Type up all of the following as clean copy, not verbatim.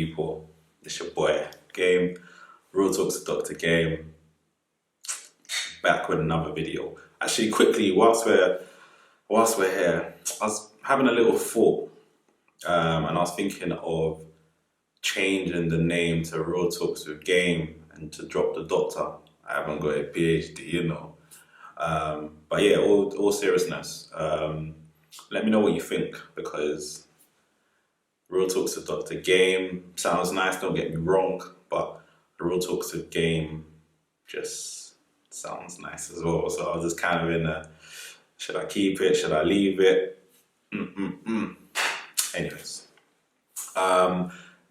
people? It's your boy, Game. Real Talks to Dr. Game. Back with another video. Actually, quickly, whilst we're here, I was having a little thought, and I was thinking of changing the name to Real Talks with Game and to drop the doctor. I haven't got a PhD, you know. But yeah, all seriousness, let me know what you think, because Real Talks with Dr. Game sounds nice, don't get me wrong, but the Real Talks with Game just sounds nice as well. So I was just kind of in a, should I keep it, should I leave it? Anyways,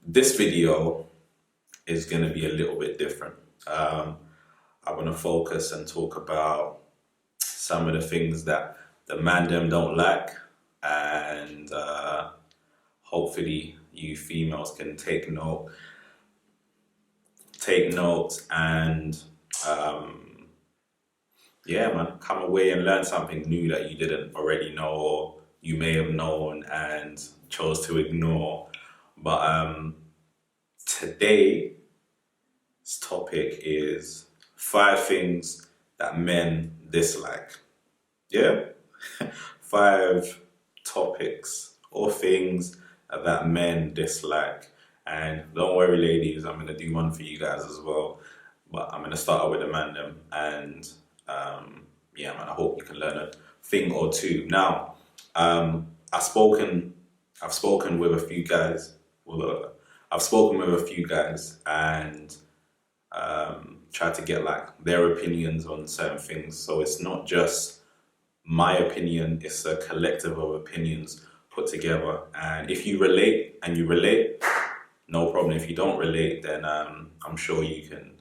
this video is going to be a little bit different. I want to focus and talk about some of the things that the man them don't like, and hopefully you females can take notes and yeah man, come away and learn something new that you didn't already know, or you may have known and chose to ignore. But today's topic is 5 things that men dislike. Yeah? 5 topics or things that men dislike. And don't worry ladies, I'm going to do one for you guys as well. But I'm going to start out with the man them, and yeah man, I hope you can learn a thing or two. Now, I've spoken with a few guys. I've spoken with a few guys and tried to get like their opinions on certain things. So it's not just my opinion, it's a collective of opinions put together. And if you relate, no problem. If you don't relate, then I'm sure you can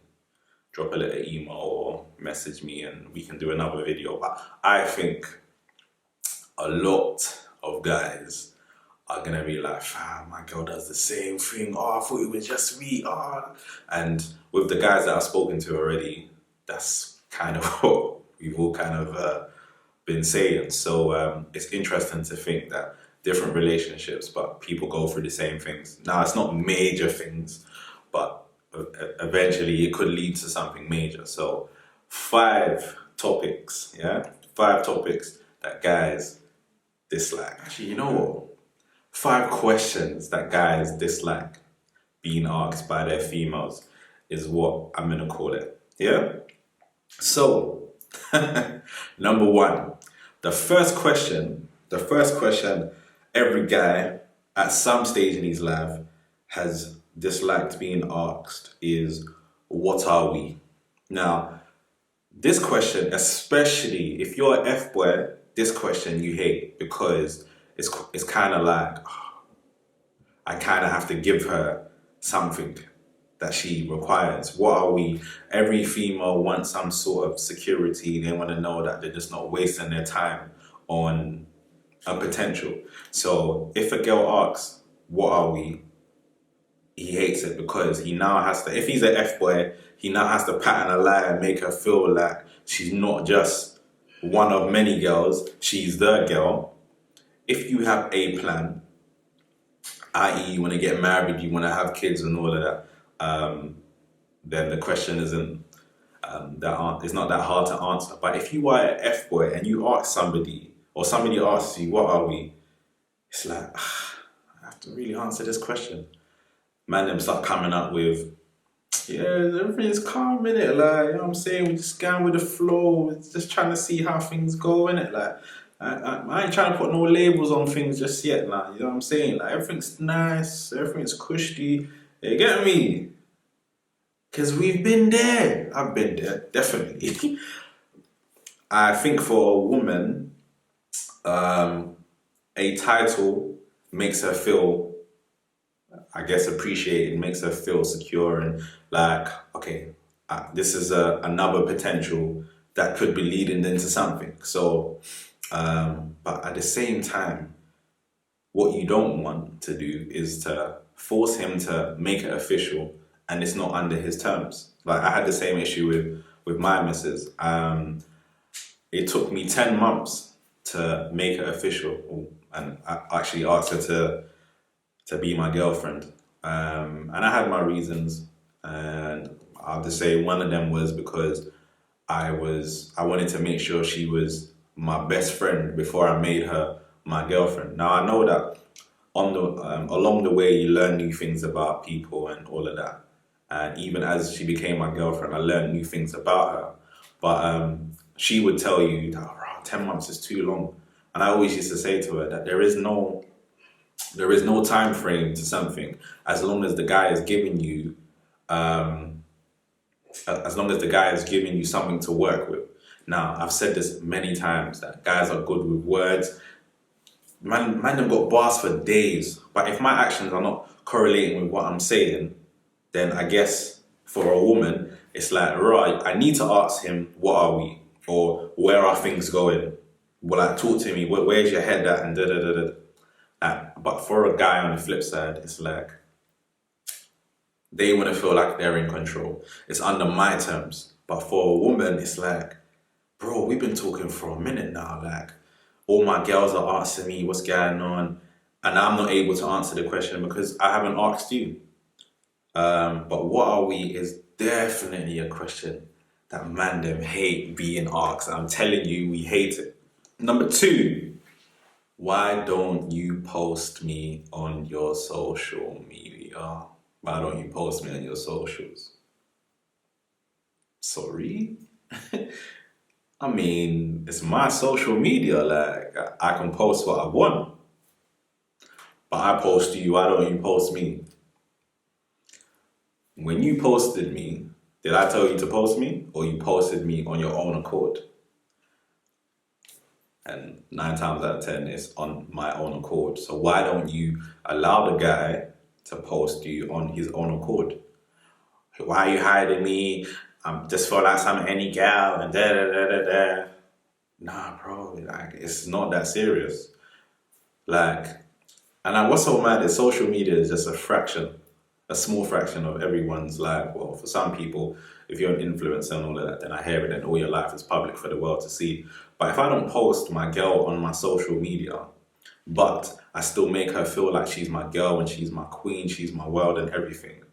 drop a little email or message me and we can do another video. But I think a lot of guys are gonna be like, my girl does the same thing. Oh, I thought it was just me. Oh. And with the guys that I've spoken to already, that's kind of what we've all kind of been saying. So it's interesting to think that different relationships, but people go through the same things. Now, it's not major things, but eventually it could lead to something major. So 5 topics, yeah? 5 topics that guys dislike. Actually, you know what? 5 questions that guys dislike being asked by their females is what I'm gonna call it, yeah? So, number 1, the first question every guy at some stage in his life has disliked being asked is, what are we? Now, this question, especially if you're an F-boy, this question you hate, because it's kind of like, I kind of have to give her something that she requires. What are we? Every female wants some sort of security. They want to know that they're just not wasting their time on a potential. So if a girl asks, what are we? He hates it, because he now has to, if he's an F-boy, he now has to pattern a lie and make her feel like she's not just one of many girls, she's the girl. If you have a plan, i.e. you want to get married, you want to have kids and all of that, then the question isn't it's not that hard to answer. But if you are an F-boy and you ask somebody, or somebody asks you, what are we? It's like, I have to really answer this question. Man, them start coming up with, yeah, everything's calm, innit? Like, you know what I'm saying? We're just going with the flow. We're just trying to see how things go, innit? Like, I ain't trying to put no labels on things just yet, like, you know what I'm saying? Like, everything's nice, everything's cushy. You get me? Because we've been there. I've been there, definitely. I think for a woman, a title makes her feel, I guess, appreciated, makes her feel secure and like, okay, this is another potential that could be leading into something. So, but at the same time, what you don't want to do is to force him to make it official and it's not under his terms. Like, I had the same issue with my missus. It took me 10 months to make it official, and I actually asked her to be my girlfriend. And I had my reasons, and I'll just say one of them was because I wanted to make sure she was my best friend before I made her my girlfriend. Now I know that on the along the way you learn new things about people and all of that. And even as she became my girlfriend, I learned new things about her. But she would tell you that 10 months is too long, and I always used to say to her that there is no time frame to something as long as the guy is giving you um, as long as the guy is giving you something to work with. Now, I've said this many times that guys are good with words. Man, them got bars for days. But if my actions are not correlating with what I'm saying, then I guess for a woman, it's like, right, I need to ask him, what are we? Or where are things going? Well, like, talk to me, where's your head at? And da da da da. But for a guy on the flip side, it's like, they want to feel like they're in control. It's under my terms. But for a woman, it's like, bro, we've been talking for a minute now. Like, all my girls are asking me what's going on, and I'm not able to answer the question because I haven't asked you. But what are we is definitely a question that man them hate being asked. I'm telling you, we hate it. Number two, why don't you post me on your social media? Why don't you post me on your socials? Sorry? I mean, it's my social media. Like, I can post what I want. But I post you, why don't you post me? When you posted me, did I tell you to post me? Or you posted me on your own accord? And 9 times out of 10, it's on my own accord. So why don't you allow the guy to post you on his own accord? Why are you hiding me? I'm just feel like some any gal and da da da da da. Nah, bro, like, it's not that serious. Like, what's so mad is social media is just a small fraction of everyone's life. Well, for some people, if you're an influencer and all of that, then I hear it and all your life is public for the world to see. But if I don't post my girl on my social media, but I still make her feel like she's my girl and she's my queen, she's my world and everything,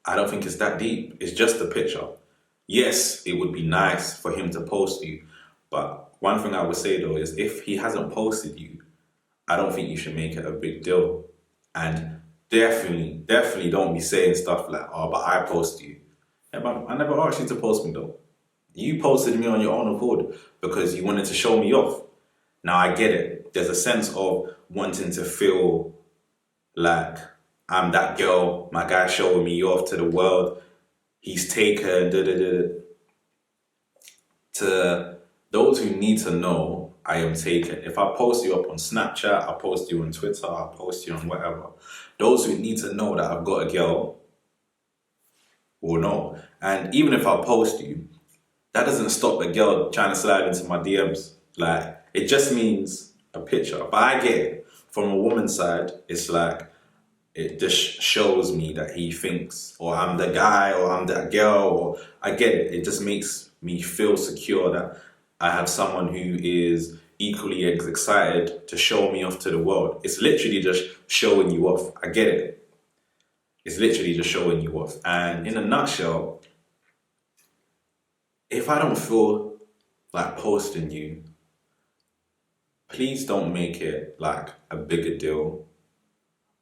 I don't think it's that deep. It's just a picture. Yes, it would be nice for him to post you, but one thing I would say though is if he hasn't posted you, I don't think you should make it a big deal. And definitely don't be saying stuff like, oh, but I post you. Yeah, but I never asked you to post me though. You posted me on your own accord because you wanted to show me off. Now I get it. There's a sense of wanting to feel like I'm that girl, my guy showing me off to the world. He's taken, da da da. To those who need to know, I am taken. If I post you up on Snapchat, I post you on Twitter, I post you on whatever. Those who need to know that I've got a girl will know. And even if I post you, that doesn't stop a girl trying to slide into my DMs. Like, it just means a picture. But I get it. From a woman's side, it's like, it just shows me that he thinks, or I'm the guy, or I'm that girl, or I get it. It just makes me feel secure that I have someone who is equally as excited to show me off to the world. It's literally just showing you off. I get it. It's literally just showing you off. And in a nutshell, if I don't feel like posting you, please don't make it like a bigger deal.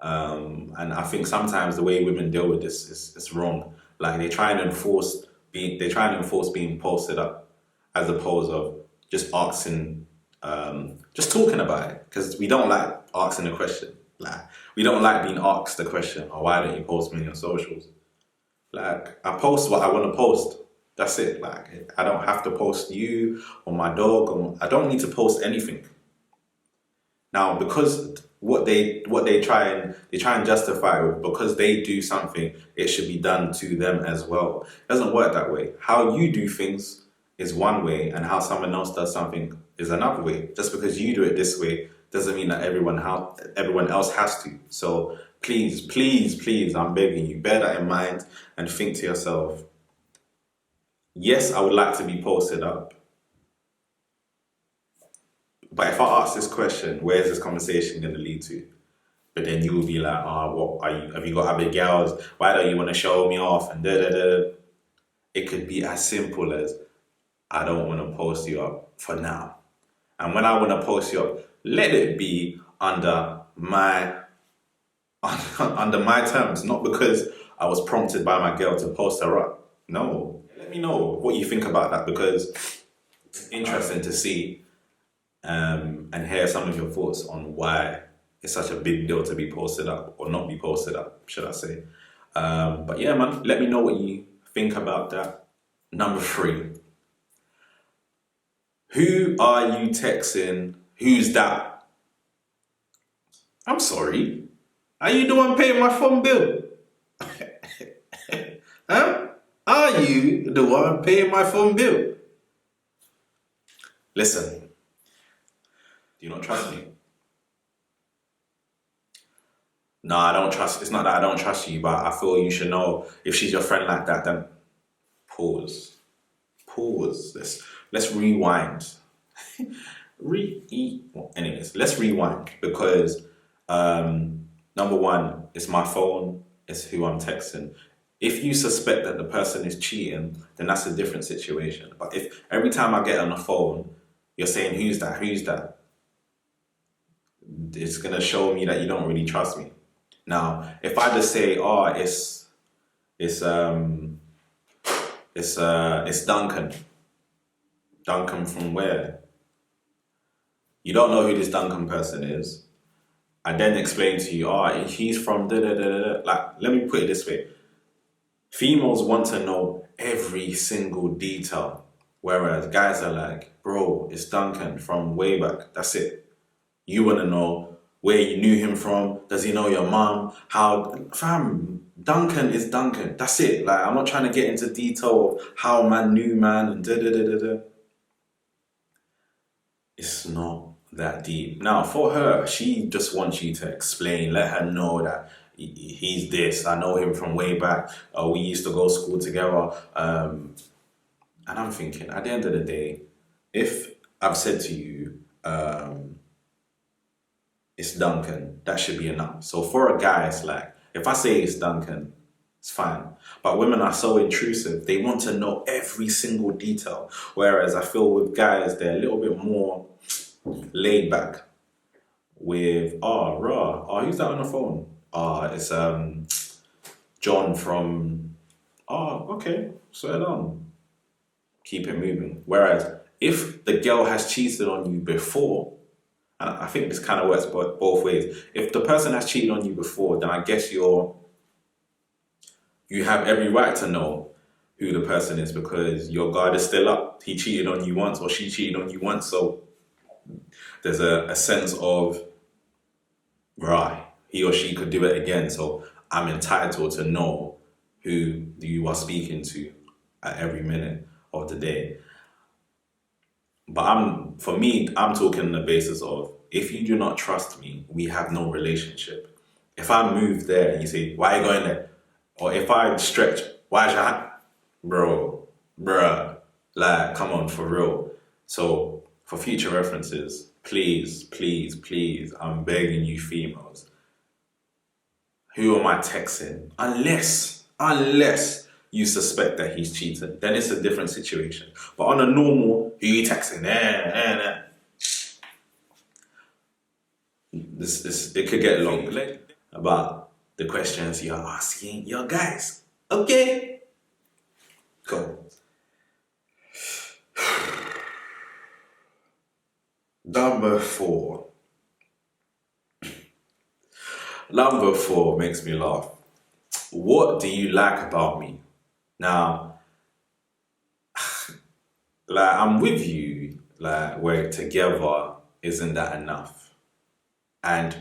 And I think sometimes the way women deal with this is wrong. Like they try and enforce being posted up as opposed of just asking, just talking about it. Because we don't like asking the question. Like we don't like being asked the question, oh, why don't you post me on your socials? Like I post what I want to post. That's it. Like I don't have to post you or my dog, or I don't need to post anything. Now, because what they try and justify it, because they do something, it should be done to them as well. It doesn't work that way. How you do things is one way, and how someone else does something is another way. Just because you do it this way doesn't mean that everyone else has to. So please, I'm begging you, bear that in mind and think to yourself, yes, I would like to be posted up. But if I ask this question, where's this conversation going to lead to? But then you will be like, oh, what are you? Have you got other girls? Why don't you want to show me off? And da da da. It could be as simple as, I don't want to post you up for now. And when I want to post you up, let it be under my under my terms, not because I was prompted by my girl to post her up. No. Let me know what you think about that, because it's interesting to see and hear some of your thoughts on why it's such a big deal to be posted up or not be posted up, should I say. But yeah, man, let me know what you think about that. Number 3. Who are you texting? Who's that? I'm sorry. Are you the one paying my phone bill? Huh? Are you the one paying my phone bill? Listen, do you not trust me? No, I don't trust. It's not that I don't trust you, but I feel you should know if she's your friend like that, then pause. Let's rewind. Anyways, let's rewind, because number 1, it's my phone, it's who I'm texting. If you suspect that the person is cheating, then that's a different situation. But if every time I get on the phone, you're saying, who's that? It's gonna show me that you don't really trust me. Now, if I just say, oh, it's Duncan. Duncan from where? You don't know who this Duncan person is. I then explain to you, oh, he's from da da da da. Like, let me put it this way. Females want to know every single detail, whereas guys are like, bro, it's Duncan from way back. That's it. You want to know where you knew him from. Does he know your mom? How? Fam, Duncan is Duncan. That's it. Like, I'm not trying to get into detail of how man knew man and da da da da da. It's not that deep. Now, for her, she just wants you to explain, let her know that he's this. I know him from way back. We used to go to school together. And I'm thinking, at the end of the day, if I've said to you, it's Duncan, that should be enough. So for a guy, it's like, if I say it's Duncan, it's fine. But women are so intrusive. They want to know every single detail. Whereas I feel with guys, they're a little bit more laid back with, who's that on the phone? It's John from, okay, slow down. Keep it moving. Whereas if the girl has cheated on you before, and I think this kind of works both ways. If the person has cheated on you before, then I guess you have every right to know who the person is, because your guard is still up. He cheated on you once, or she cheated on you once, so there's a sense of, right, he or she could do it again, so I'm entitled to know who you are speaking to at every minute of the day. But I'm talking on the basis of, if you do not trust me, we have no relationship. If I move there and you say, why are you going there? Or if I stretch, why is your hand? Bruh, like, come on, for real. So for future references, please, I'm begging you females, who am I texting? Unless you suspect that he's cheating, then it's a different situation. But on a normal, who you texting? This it could get long about the questions you're asking your guys. Okay, cool. Number 4. Number 4 makes me laugh. What do you like about me? Now, like, I'm with you, like, we're together, isn't that enough? And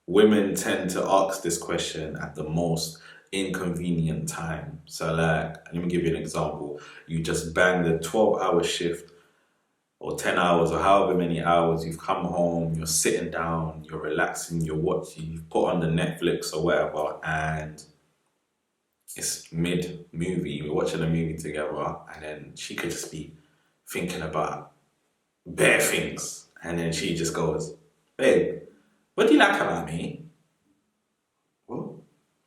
women tend to ask this question at the most inconvenient time. So, like, let me give you an example. You just banged a 12-hour shift, or 10 hours, or however many hours. You've come home, you're sitting down, you're relaxing, you're watching, you've put on the Netflix or whatever, and it's mid-movie, we're watching a movie together, and then she could just be thinking about bare things, and then she just goes, babe, what do you like about me?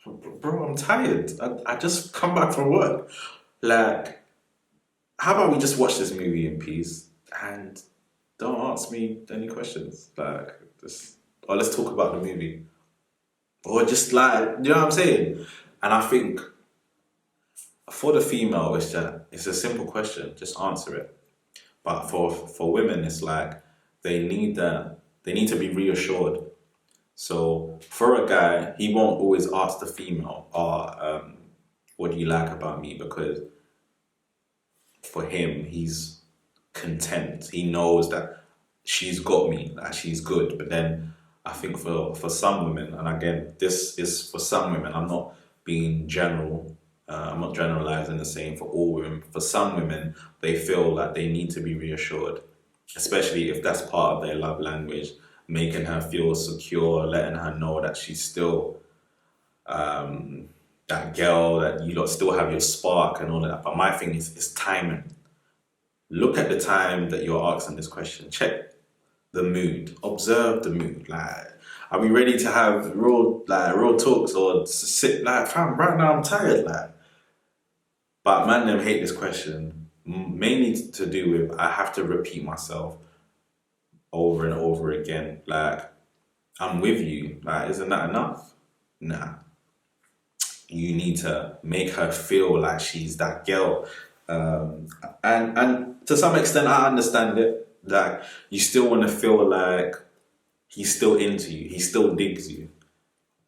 bro, I'm tired. I just come back from work. Like, how about we just watch this movie in peace and don't ask me any questions? Like, just, or let's talk about the movie. Or just like, you know what I'm saying? And I think for the female, it's a simple question, just answer it. But for women, it's like they need to be reassured. So for a guy, he won't always ask the female, what do you like about me? Because for him, he's content. He knows that she's got me, that she's good. But then I think for some women, and again, this is for some women, I'm not being general, I'm not generalizing the same for all women. For some women, they feel like they need to be reassured, especially if that's part of their love language, making her feel secure, letting her know that she's still that girl, that you lot still have your spark and all of that. But my thing is timing. Look at the time that you're asking this question. Check the mood. Observe the mood. Like, are we ready to have real talks or sit like, fam, right now I'm tired, like. But man, them hate this question. Mainly to do with I have to repeat myself over and over again. Like, I'm with you. Like, isn't that enough? Nah. You need to make her feel like she's that girl. And to some extent, I understand it. Like, you still want to feel like he's still into you, he still digs you.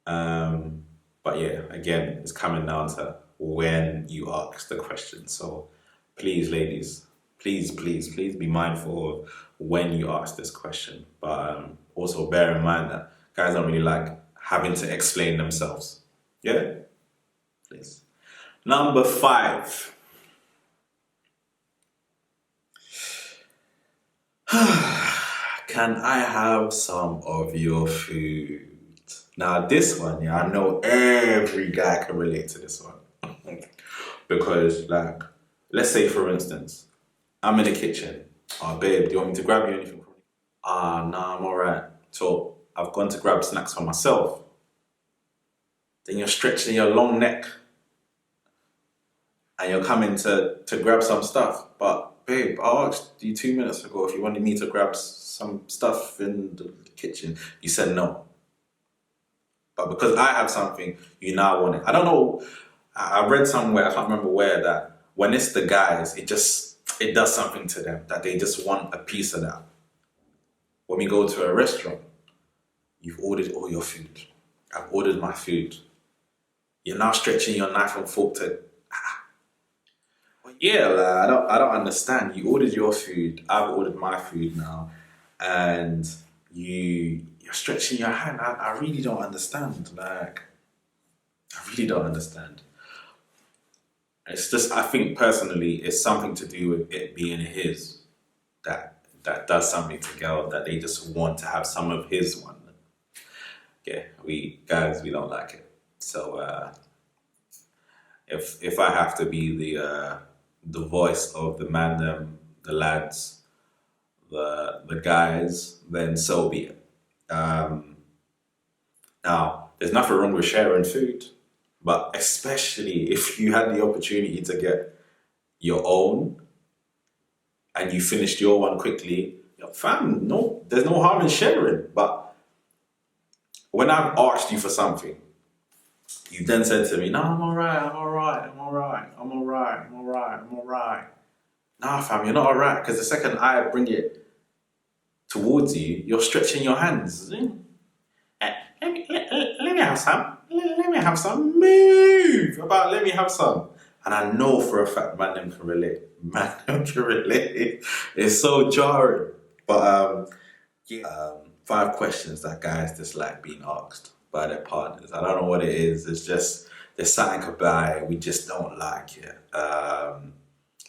But yeah, again, it's coming down to when you ask the question. So please, ladies, please be mindful of when you ask this question. But also bear in mind that guys don't really like having to explain themselves. Yeah? Please. Number 5. Can I have some of your food? Now this one, yeah, I know every guy can relate to this one. Because like, let's say for instance, I'm in the kitchen. Oh babe, do you want me to grab you anything from you? Ah, nah, I'm alright. So I've gone to grab snacks for myself. Then you're stretching your long neck and you're coming to grab some stuff. But babe, I asked you 2 minutes ago if you wanted me to grab some stuff in the kitchen. You said no. But because I have something, you now want it. I don't know. I read somewhere, I can't remember where, that when it's the guys, it does something to them, that they just want a piece of that. When we go to a restaurant, you've ordered all your food. I've ordered my food. You're now stretching your knife and fork to. Yeah, like, I don't understand. You ordered your food. I've ordered my food now, and you're stretching your hand. I really don't understand. Like, I really don't understand. It's just, I think personally, it's something to do with it being his, that does something to girl, that they just want to have some of his one. Yeah, we guys, we don't like it. So if I have to be the voice of the man, them, the lads, the guys, then so be it. Now, there's nothing wrong with sharing food, but especially if you had the opportunity to get your own and you finished your one quickly, fam, no, there's no harm in sharing. But when I've asked you for something, you then said to me, no, I'm alright, I'm alright, I'm alright, I'm alright, I'm alright, I'm alright. Nah, fam, you're not alright, because the second I bring it towards you, you're stretching your hands. Let me have some. Let me have some. Move about. Let me have some. And I know for a fact, man, them can relate. Man, them can relate. It's so jarring. But yeah, 5 questions that guys dislike being asked by their partners. I don't know what it is. It's just there's something about it. We just don't like it.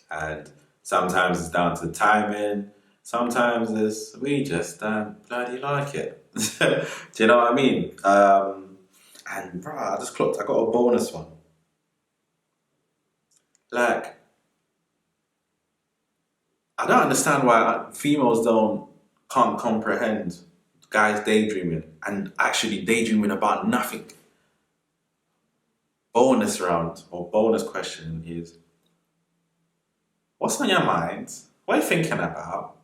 And sometimes it's down to timing. Sometimes it's we just don't bloody like it. Do you know what I mean? And bro, I just clocked. I got a bonus one. Like, I don't understand why females can't comprehend guys daydreaming and actually daydreaming about nothing. bonus round or bonus question is, what's on your mind? What are you thinking about?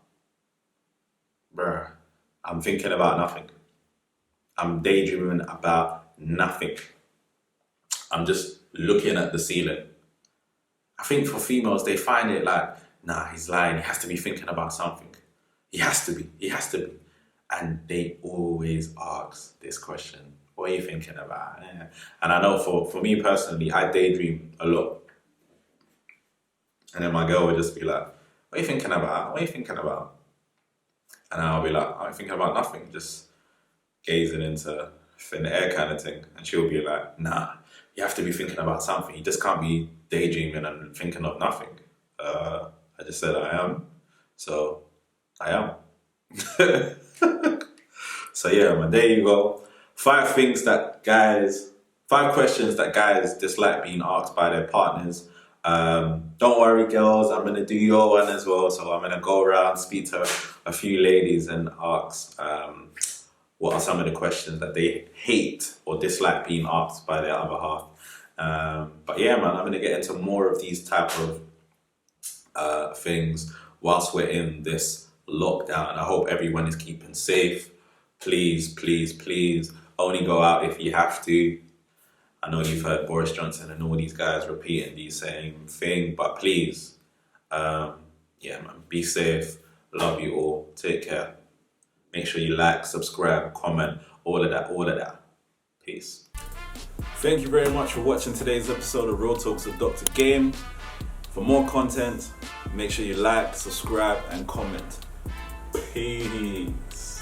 Bruh, I'm thinking about nothing. I'm daydreaming about nothing. I'm just looking at the ceiling. I think for females, they find it like, nah, he's lying. He has to be thinking about something. He has to be. He has to be. And they always ask this question, what are you thinking about? Yeah. And I know for me personally, I daydream a lot. And then my girl would just be like, what are you thinking about? What are you thinking about? And I'll be like, I'm thinking about nothing, just gazing into thin air kind of thing. And she'll be like, nah, you have to be thinking about something. You just can't be daydreaming and thinking of nothing. I just said I am. So I am. So yeah, man, there you go. 5 questions that guys dislike being asked by their partners. Don't worry, girls, I'm gonna do your one as well. So I'm gonna go around, speak to a few ladies and ask what are some of the questions that they hate or dislike being asked by their other half. But yeah, man, I'm gonna get into more of these type of things whilst we're in this lockdown. I hope everyone is keeping safe. Please, please, please, only go out if you have to. I know you've heard Boris Johnson and all these guys repeating the same thing, but please, yeah, man, be safe. Love you all. Take care. Make sure you like, subscribe, comment, all of that. Peace. Thank you very much for watching today's episode of Real Talks with Dr. Game. For more content, make sure you like, subscribe, and comment. Peace.